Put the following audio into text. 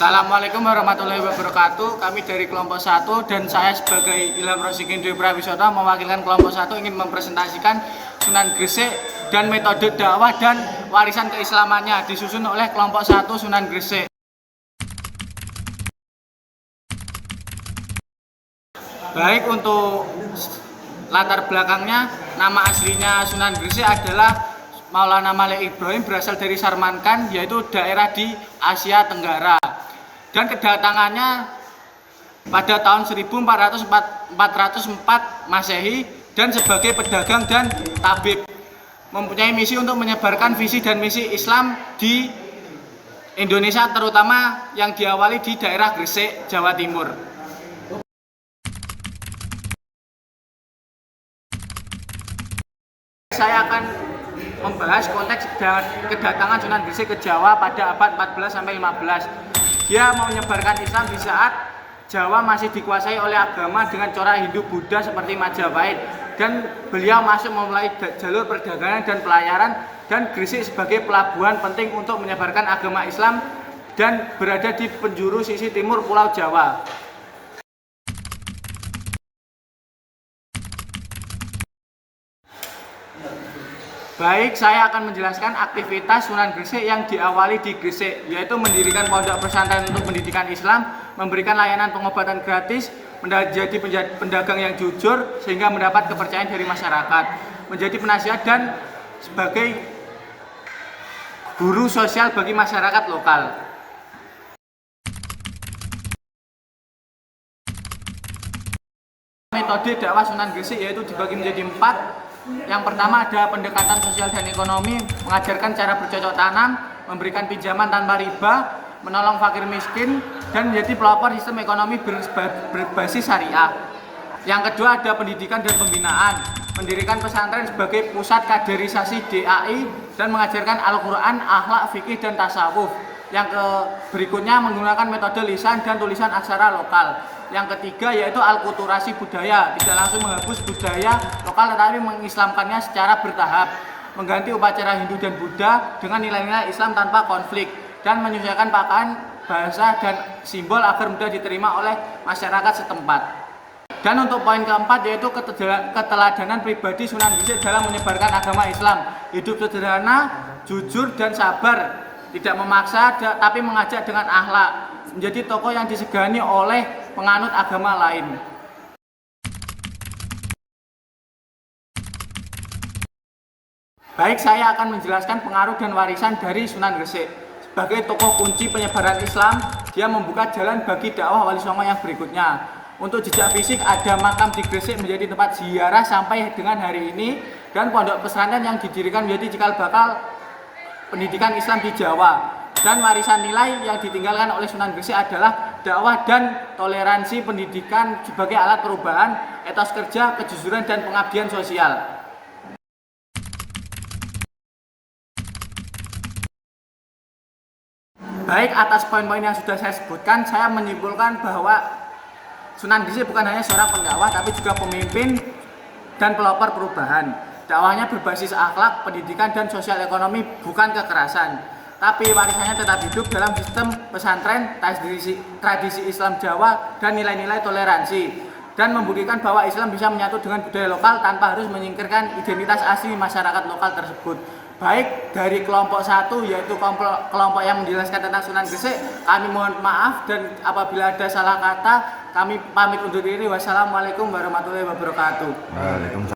Assalamualaikum warahmatullahi wabarakatuh. Kami dari kelompok 1 dan saya sebagai Ilham Rosikin Dwi Prawisoto mewakilkan kelompok 1 ingin mempresentasikan Sunan Gresik dan metode dakwah dan warisan keislamannya disusun oleh kelompok 1 Sunan Gresik. Baik, untuk latar belakangnya, nama aslinya Sunan Gresik adalah Maulana Malik Ibrahim, berasal dari Sarmankan, yaitu daerah di Asia Tenggara. Dan kedatangannya pada tahun 1404 Masehi dan sebagai pedagang dan tabib. Mempunyai misi untuk menyebarkan visi dan misi Islam di Indonesia, terutama yang diawali di daerah Gresik, Jawa Timur. Saya akan membahas konteks kedatangan Sunan Gresik ke Jawa pada abad 14-15. Dia mau menyebarkan Islam di saat Jawa masih dikuasai oleh agama dengan corak Hindu Buddha seperti Majapahit, dan beliau masuk memulai jalur perdagangan dan pelayaran, dan Gresik sebagai pelabuhan penting untuk menyebarkan agama Islam dan berada di penjuru sisi timur Pulau Jawa. Baik, saya akan menjelaskan aktivitas Sunan Gresik yang diawali di Gresik, yaitu mendirikan pondok pesantren untuk pendidikan Islam, memberikan layanan pengobatan gratis, menjadi pedagang yang jujur sehingga mendapat kepercayaan dari masyarakat, menjadi penasihat dan sebagai guru sosial bagi masyarakat lokal. Metode dakwah Sunan Gresik yaitu dibagi menjadi 4. Yang pertama ada pendekatan sosial dan ekonomi, mengajarkan cara bercocok tanam, memberikan pinjaman tanpa riba, menolong fakir miskin, dan menjadi pelopor sistem ekonomi berbasis syariah. Yang kedua ada pendidikan dan pembinaan, mendirikan pesantren sebagai pusat kaderisasi DAI dan mengajarkan Al-Quran, akhlak, fikih, dan tasawuf. Yang berikutnya menggunakan metode lisan dan tulisan aksara lokal. Yang ketiga yaitu alkulturasi budaya, tidak langsung menghapus budaya lokal tetapi mengislamkannya secara bertahap, mengganti upacara Hindu dan Buddha dengan nilai-nilai Islam tanpa konflik, dan menyesuaikan pakaian, bahasa, dan simbol agar mudah diterima oleh masyarakat setempat. Dan untuk poin keempat yaitu keteladanan pribadi Sunan Gresik dalam menyebarkan agama Islam, hidup sederhana, jujur, dan sabar, tidak memaksa tapi mengajak dengan akhlak, menjadi tokoh yang disegani oleh penganut agama lain. Baik, saya akan menjelaskan pengaruh dan warisan dari Sunan Gresik. Sebagai tokoh kunci penyebaran Islam, dia membuka jalan bagi dakwah Wali Songo yang berikutnya. Untuk jejak fisik, ada makam di Gresik menjadi tempat ziarah sampai dengan hari ini, dan pondok pesantren yang didirikan menjadi cikal bakal pendidikan Islam di Jawa. Dan warisan nilai yang ditinggalkan oleh Sunan Gresik adalah dakwah dan toleransi, pendidikan sebagai alat perubahan, etos kerja, kejujuran, dan pengabdian sosial. Baik, atas poin-poin yang sudah saya sebutkan, saya menyimpulkan bahwa Sunan Gresik bukan hanya seorang pendakwah, tapi juga pemimpin dan pelopor perubahan. Dakwahnya berbasis akhlak, pendidikan, dan sosial ekonomi, bukan kekerasan. Tapi warisannya tetap hidup dalam sistem pesantren, tradisi Islam Jawa, dan nilai-nilai toleransi, dan membuktikan bahwa Islam bisa menyatu dengan budaya lokal tanpa harus menyingkirkan identitas asli masyarakat lokal tersebut. Baik, dari kelompok 1 yaitu kelompok yang menjelaskan tentang Sunan Gresik, kami mohon maaf, dan apabila ada salah kata kami pamit undur diri. Wassalamualaikum warahmatullahi wabarakatuh.